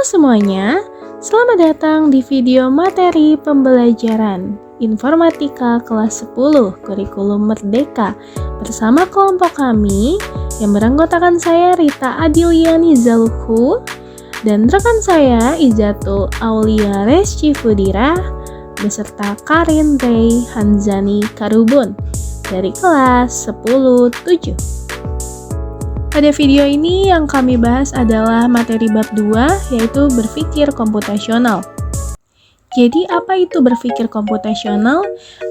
semuanya, selamat datang di video materi pembelajaran Informatika kelas 10 Kurikulum Merdeka bersama kelompok kami yang beranggotakan saya Rita Adiliani Zalukhu dan rekan saya Izatul Aulia Rescifudira beserta Karin Rey Hanzani Karubun dari kelas 10-7. Pada video ini yang kami bahas adalah materi bab 2, yaitu berpikir komputasional. Jadi apa itu berpikir komputasional?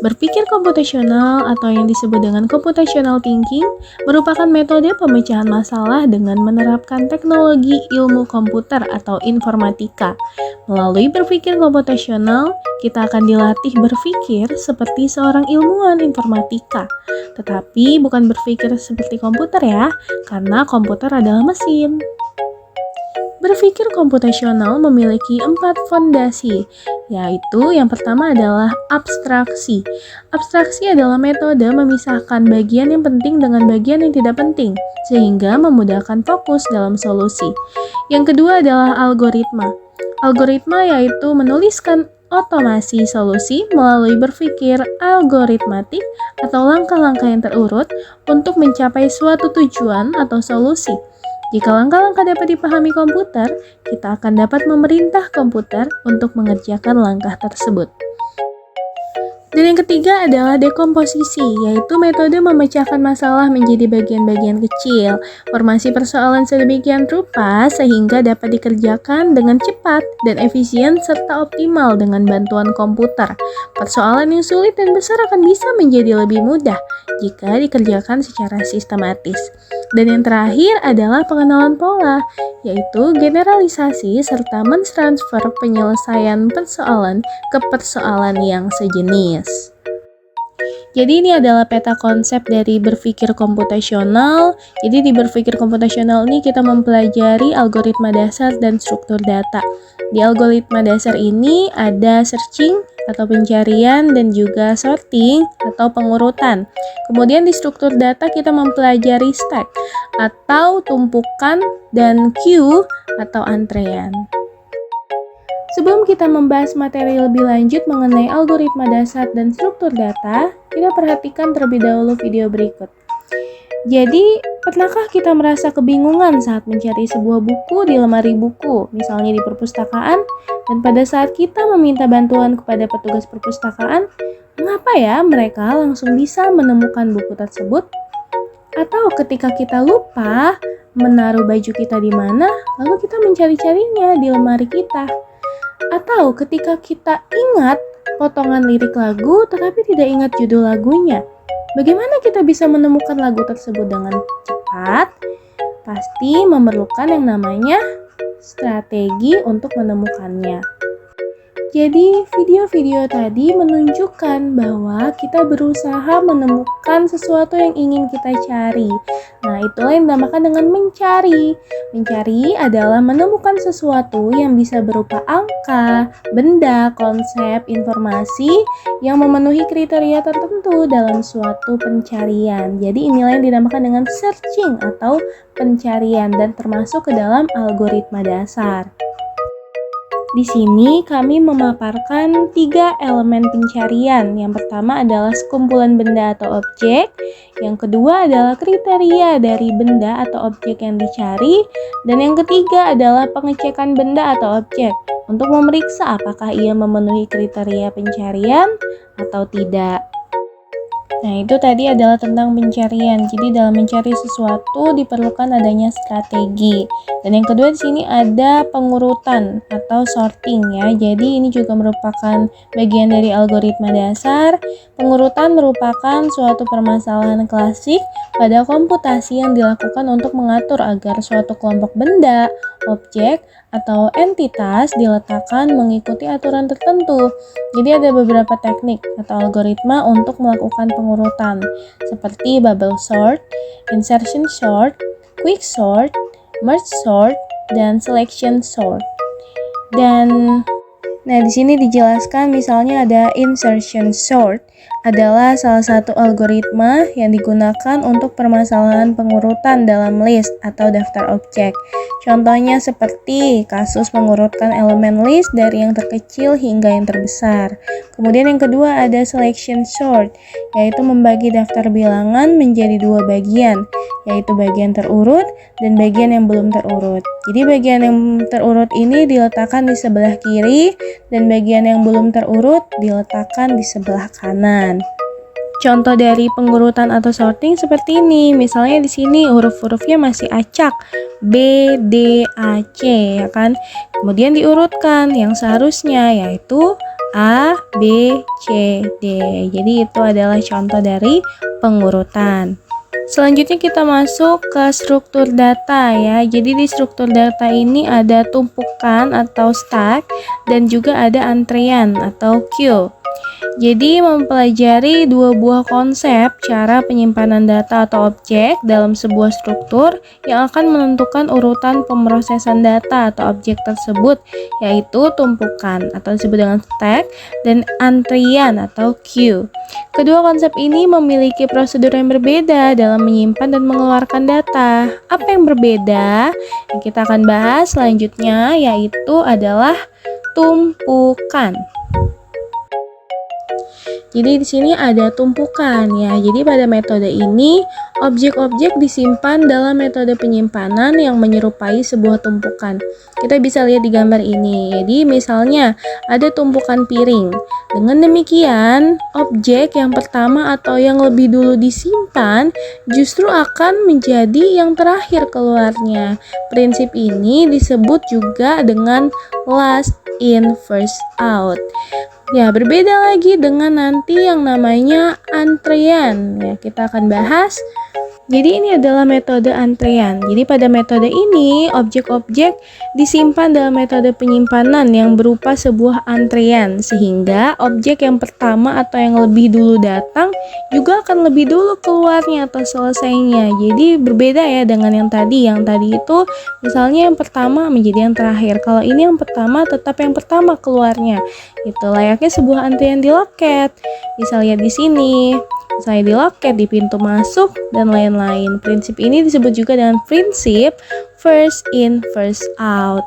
Berpikir komputasional atau yang disebut dengan computational thinking merupakan metode pemecahan masalah dengan menerapkan teknologi ilmu komputer atau informatika. Melalui berpikir komputasional, kita akan dilatih berpikir seperti seorang ilmuwan informatika. Tetapi bukan berpikir seperti komputer ya, karena komputer adalah mesin. Berpikir komputasional memiliki 4 fondasi, yaitu yang pertama adalah abstraksi. Abstraksi adalah metode memisahkan bagian yang penting dengan bagian yang tidak penting, sehingga memudahkan fokus dalam solusi. Yang kedua adalah algoritma. Algoritma yaitu menuliskan otomasi solusi melalui berpikir algoritmatik atau langkah-langkah yang terurut untuk mencapai suatu tujuan atau solusi. Jika langkah-langkah dapat dipahami komputer, kita akan dapat memerintah komputer untuk mengerjakan langkah tersebut. Dan yang ketiga adalah dekomposisi, yaitu metode memecahkan masalah menjadi bagian-bagian kecil. Formasi persoalan sedemikian rupa sehingga dapat dikerjakan dengan cepat dan efisien serta optimal dengan bantuan komputer. Persoalan yang sulit dan besar akan bisa menjadi lebih mudah jika dikerjakan secara sistematis. Dan yang terakhir adalah pengenalan pola, yaitu generalisasi serta mentransfer penyelesaian persoalan ke persoalan yang sejenis. Jadi ini adalah peta konsep dari berpikir komputasional. Jadi di berpikir komputasional ini kita mempelajari algoritma dasar dan struktur data. Di algoritma dasar ini ada searching atau pencarian dan juga sorting atau pengurutan. Kemudian di struktur data kita mempelajari stack atau tumpukan dan queue atau antrean. Sebelum kita membahas materi lebih lanjut mengenai algoritma dasar dan struktur data, kita perhatikan terlebih dahulu video berikut. Jadi, pernahkah kita merasa kebingungan saat mencari sebuah buku di lemari buku, misalnya di perpustakaan, dan pada saat kita meminta bantuan kepada petugas perpustakaan, mengapa ya mereka langsung bisa menemukan buku tersebut? Atau ketika kita lupa menaruh baju kita di mana, lalu kita mencari-carinya di lemari kita. Atau ketika kita ingat potongan lirik lagu tetapi tidak ingat judul lagunya, bagaimana kita bisa menemukan lagu tersebut dengan cepat? Pasti memerlukan yang namanya strategi untuk menemukannya. Jadi video-video tadi menunjukkan bahwa kita berusaha menemukan sesuatu yang ingin kita cari. Nah, itulah yang dinamakan dengan mencari. Mencari adalah menemukan sesuatu yang bisa berupa angka, benda, konsep, informasi yang memenuhi kriteria tertentu dalam suatu pencarian. Jadi inilah yang dinamakan dengan searching atau pencarian dan termasuk ke dalam algoritma dasar. Di sini kami memaparkan 3 elemen pencarian. Yang pertama adalah sekumpulan benda atau objek. Yang kedua adalah kriteria dari benda atau objek yang dicari. Dan yang ketiga adalah pengecekan benda atau objek untuk memeriksa apakah ia memenuhi kriteria pencarian atau tidak. Nah, itu tadi adalah tentang pencarian. Jadi dalam mencari sesuatu diperlukan adanya strategi. Dan yang kedua di sini ada pengurutan atau sorting ya. Jadi ini juga merupakan bagian dari algoritma dasar. Pengurutan merupakan suatu permasalahan klasik pada komputasi yang dilakukan untuk mengatur agar suatu kelompok benda, objek, atau entitas diletakkan mengikuti aturan tertentu. Jadi ada beberapa teknik atau algoritma untuk melakukan pengurutan seperti bubble sort, insertion sort, quick sort, merge sort, dan selection sort. Dan di sini dijelaskan misalnya ada insertion sort adalah salah satu algoritma yang digunakan untuk permasalahan pengurutan dalam list atau daftar objek. Contohnya seperti kasus mengurutkan elemen list dari yang terkecil hingga yang terbesar. Kemudian yang kedua ada selection sort, yaitu membagi daftar bilangan menjadi dua bagian, yaitu bagian terurut dan bagian yang belum terurut. Jadi bagian yang terurut ini diletakkan di sebelah kiri dan bagian yang belum terurut diletakkan di sebelah kanan. Contoh dari pengurutan atau sorting seperti ini. Misalnya di sini huruf-hurufnya masih acak, B, D, A, C, ya kan? Kemudian diurutkan yang seharusnya yaitu A, B, C, D. Jadi itu adalah contoh dari pengurutan. Selanjutnya kita masuk ke struktur data ya. Jadi di struktur data ini ada tumpukan atau stack dan juga ada antrean atau queue. Jadi mempelajari dua buah konsep cara penyimpanan data atau objek dalam sebuah struktur yang akan menentukan urutan pemrosesan data atau objek tersebut, yaitu tumpukan atau disebut dengan stack dan antrian atau queue. Kedua konsep ini memiliki prosedur yang berbeda dalam menyimpan dan mengeluarkan data. Apa yang berbeda? Yang kita akan bahas selanjutnya yaitu adalah tumpukan. Jadi di sini ada tumpukan ya. Jadi pada metode ini objek-objek disimpan dalam metode penyimpanan yang menyerupai sebuah tumpukan. Kita bisa lihat di gambar ini. Jadi misalnya ada tumpukan piring. Dengan demikian, objek yang pertama atau yang lebih dulu disimpan justru akan menjadi yang terakhir keluarnya. Prinsip ini disebut juga dengan last in first out. Ya, berbeda lagi dengan nanti yang namanya antrean. Ya, kita akan bahas. Jadi ini adalah metode antrean. Jadi pada metode ini, objek-objek disimpan dalam metode penyimpanan yang berupa sebuah antrean, sehingga objek yang pertama atau yang lebih dulu datang juga akan lebih dulu keluarnya atau selesainya. Jadi berbeda ya dengan yang tadi. Yang tadi itu misalnya yang pertama menjadi yang terakhir. Kalau ini yang pertama tetap yang pertama keluarnya. Itu layaknya sebuah antrean di loket. Bisa lihat di sini. Misalnya di loket, di pintu masuk, dan lain-lain. Prinsip ini disebut juga dengan prinsip first in, first out.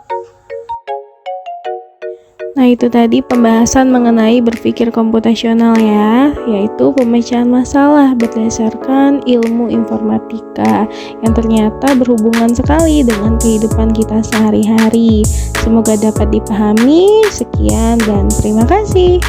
Nah, itu tadi pembahasan mengenai berpikir komputasional ya, yaitu pemecahan masalah berdasarkan ilmu informatika yang ternyata berhubungan sekali dengan kehidupan kita sehari-hari. Semoga dapat dipahami. Sekian dan terima kasih.